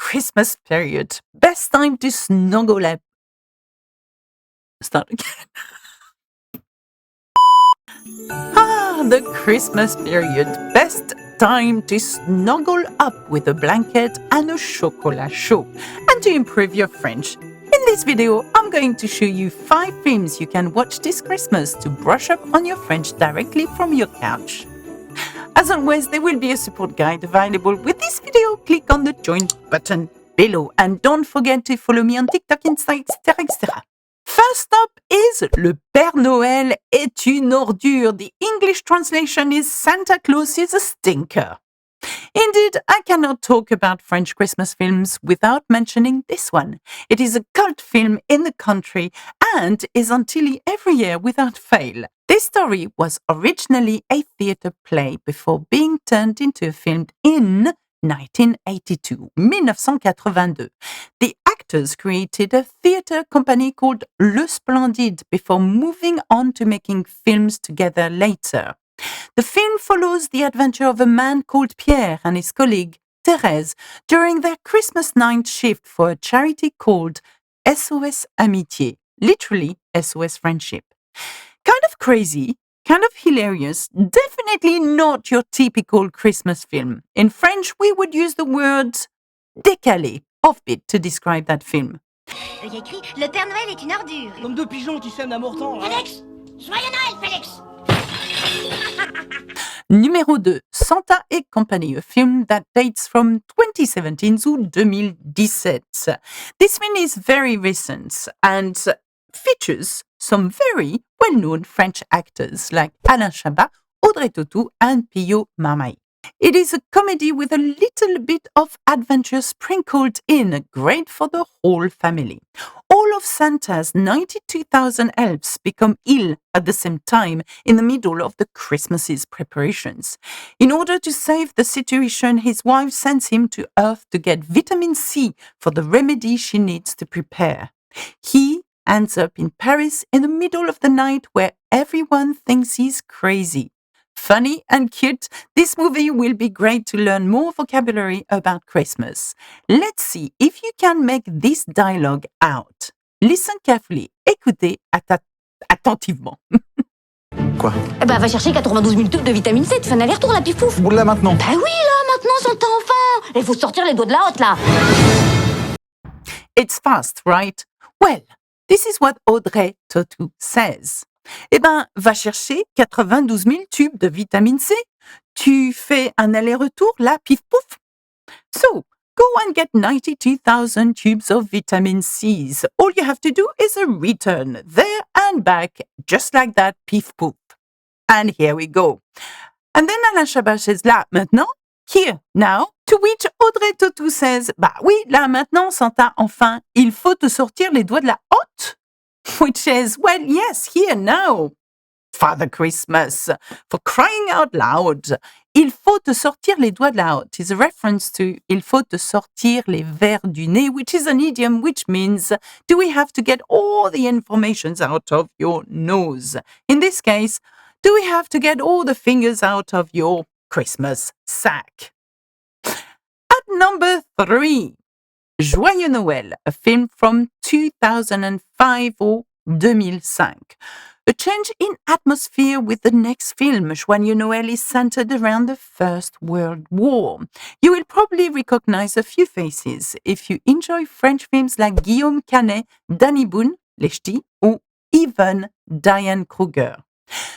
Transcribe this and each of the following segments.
Christmas period. Best time to snuggle up. Start again. The Christmas period. Best time to snuggle up with a blanket and a chocolat chaud and to improve your French. In this video, I'm going to show you 5 films you can watch this Christmas to brush up on your French directly from your couch. As always, there will be a support guide available with this video. Click on the join button below and don't forget to follow me on TikTok, Insta, etc. First up is Le Père Noël est une ordure. The English translation is Santa Claus is a stinker. Indeed, I cannot talk about French Christmas films without mentioning this one. It is a cult film in the country and is on telly every year without fail. This story was originally a theatre play before being turned into a film in 1982, 1982. The actors created a theatre company called Le Splendide before moving on to making films together later. The film follows the adventure of a man called Pierre and his colleague Thérèse during their Christmas night shift for a charity called SOS Amitié, literally SOS Friendship. Kind of crazy, kind of hilarious, definitely not your typical Christmas film. In French, we would use the word décalé, offbeat, to describe that film. Il y a écrit « Le Père Noël est une ordure ». Comme deux pigeons qui sèment l'amour-temps. Félix, Joyeux Noël, Félix. Numéro 2, Santa et Company, a film that dates from 2017 to 2017. This film is very recent and features some very well-known French actors like Alain Chabat, Audrey Tautou, and Pio Marmaille. It is a comedy with a little bit of adventure sprinkled in, great for the whole family. All of Santa's 92,000 elves become ill at the same time in the middle of the Christmas's preparations. In order to save the situation, his wife sends him to Earth to get vitamin C for the remedy she needs to prepare. He ends up in Paris in the middle of the night where everyone thinks he's crazy. Funny and cute, this movie will be great to learn more vocabulary about Christmas. Let's see if you can make this dialogue out. Listen carefully, écoutez attentivement. Quoi? Va chercher 92 000 tubes de vitamine C, tu fais un aller-retour là, Pifouf. Boule là maintenant. Bah oui, là, maintenant, son temps enfant. Il faut sortir les doigts de la hotte, là. It's fast, right? Well, this is what Audrey Tautou says. Eh ben, va chercher 92 000 tubes de vitamine C. Tu fais un aller-retour, là, pif pouf. So, go and get 92,000 tubes of vitamin C's. All you have to do is a return, there and back, just like that, pif pouf. And here we go. And then Alain Chabat says, là, maintenant, here, now, to which Audrey Tautou says, bah oui, là, maintenant, Santa, enfin, il faut te sortir les doigts de la hotte. Which is, well, yes, here, now. Father Christmas, for crying out loud. Il faut te sortir les doigts de la hotte is a reference to il faut te sortir les vers du nez, which is an idiom which means, do we have to get all the information out of your nose? In this case, do we have to get all the fingers out of your Christmas sack? At number 3, Joyeux Noël, a film from 2005 or 2005. A change in atmosphere with the next film, Joyeux Noël, is centered around the First World War. You will probably recognize a few faces if you enjoy French films like Guillaume Canet, Danny Boone, Les Ch'tis, or even Diane Kruger.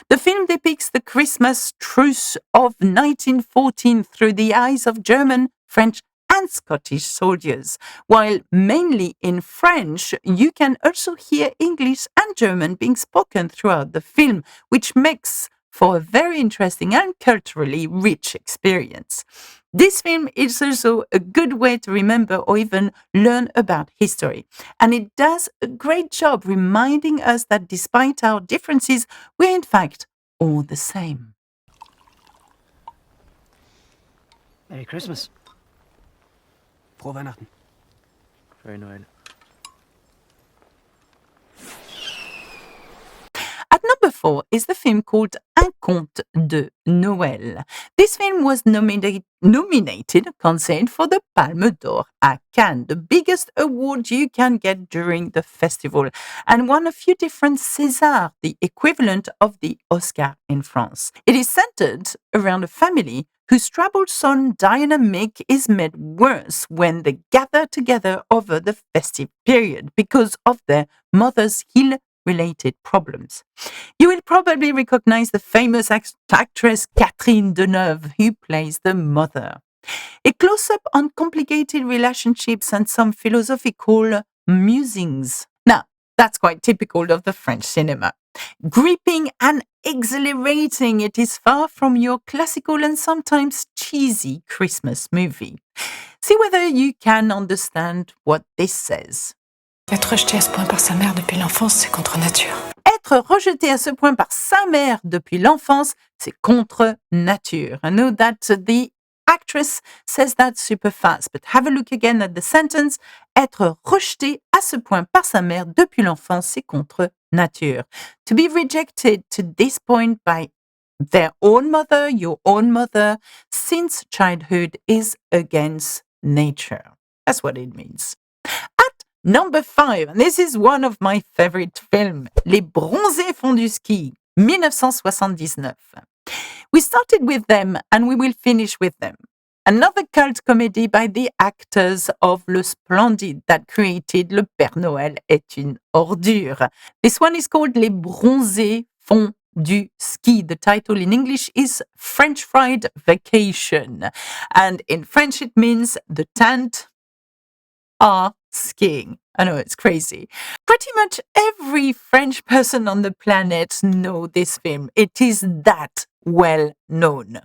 The film depicts the Christmas truce of 1914 through the eyes of German, French, and Scottish soldiers. While mainly in French, you can also hear English and German being spoken throughout the film, which makes for a very interesting and culturally rich experience. This film is also a good way to remember or even learn about history. And it does a great job reminding us that despite our differences, we're in fact all the same. Merry Christmas. Frohe Weihnachten. Joyeux Noël. At number 4 is the film called Un Conte de Noël. This film was nominated, can't say it, for the Palme d'Or at Cannes, the biggest award you can get during the festival, and won a few different Césars, the equivalent of the Oscar in France. It is centered around a family whose troubled son Diana Mick is made worse when they gather together over the festive period because of their mother's ill-related problems. You will probably recognize the famous actress Catherine Deneuve, who plays the mother. A close-up on complicated relationships and some philosophical musings. Now, that's quite typical of the French cinema. Gripping and exhilarating, it is far from your classical and sometimes cheesy Christmas movie. See whether you can understand what this says. Être rejeté à ce point par sa mère depuis l'enfance, c'est contre nature. Être rejeté à ce point par sa mère depuis l'enfance, c'est contre nature. I know that the actress says that super fast, but have a look again at the sentence. Être rejeté à ce point par sa mère depuis l'enfance, c'est contre nature. To be rejected to this point by their own mother, your own mother, since childhood is against nature. That's what it means. At number 5, and this is one of my favorite films, Les Bronzés font du ski, 1979. We started with them and we will finish with them. Another cult comedy by the actors of Le Splendide that created Le Père Noël est une ordure. This one is called Les Bronzés font du ski. The title in English is French Fried Vacation. And in French it means the tanned are skiing. I know, it's crazy. Pretty much every French person on the planet knows this film. It is that well known.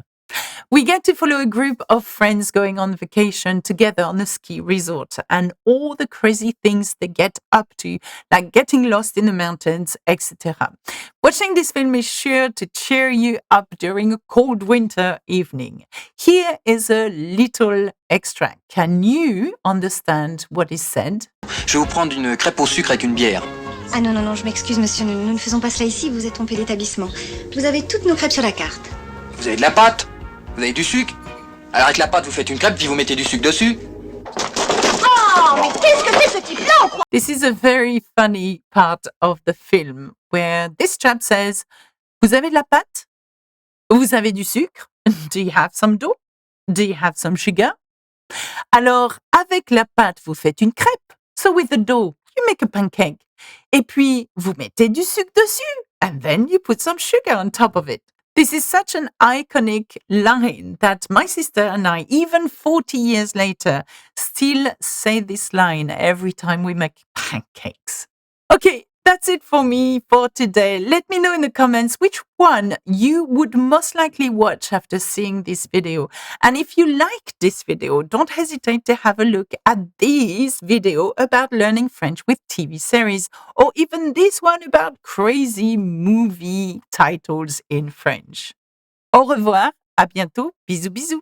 We get to follow a group of friends going on vacation together on a ski resort and all the crazy things they get up to, like getting lost in the mountains, etc. Watching this film is sure to cheer you up during a cold winter evening. Here is a little extract. Can you understand what is said? Je vais vous prendre une crêpe au sucre avec une bière. Ah non, non, non, je m'excuse, monsieur, nous ne faisons pas cela ici, vous êtes trompé d'établissement. Vous avez toutes nos crêpes sur la carte. Vous avez de la pâte? Vous avez du sucre? Alors avec la pâte, vous faites une crêpe, puis vous mettez du sucre dessus. Oh, mais qu'est-ce que c'est ce type-là? This is a very funny part of the film where this chap says, vous avez de la pâte? Vous avez du sucre? Do you have some dough? Do you have some sugar? Alors, avec la pâte, vous faites une crêpe. So with the dough, you make a pancake. Et puis, vous mettez du sucre dessus. And then you put some sugar on top of it. This is such an iconic line that my sister and I, even 40 years later, still say this line every time we make pancakes. Okay, that's it for me for today. Let me know in the comments which one you would most likely watch after seeing this video. And if you like this video, don't hesitate to have a look at this video about learning French with TV series, or even this one about crazy movie titles in French. Au revoir, à bientôt, bisous bisous.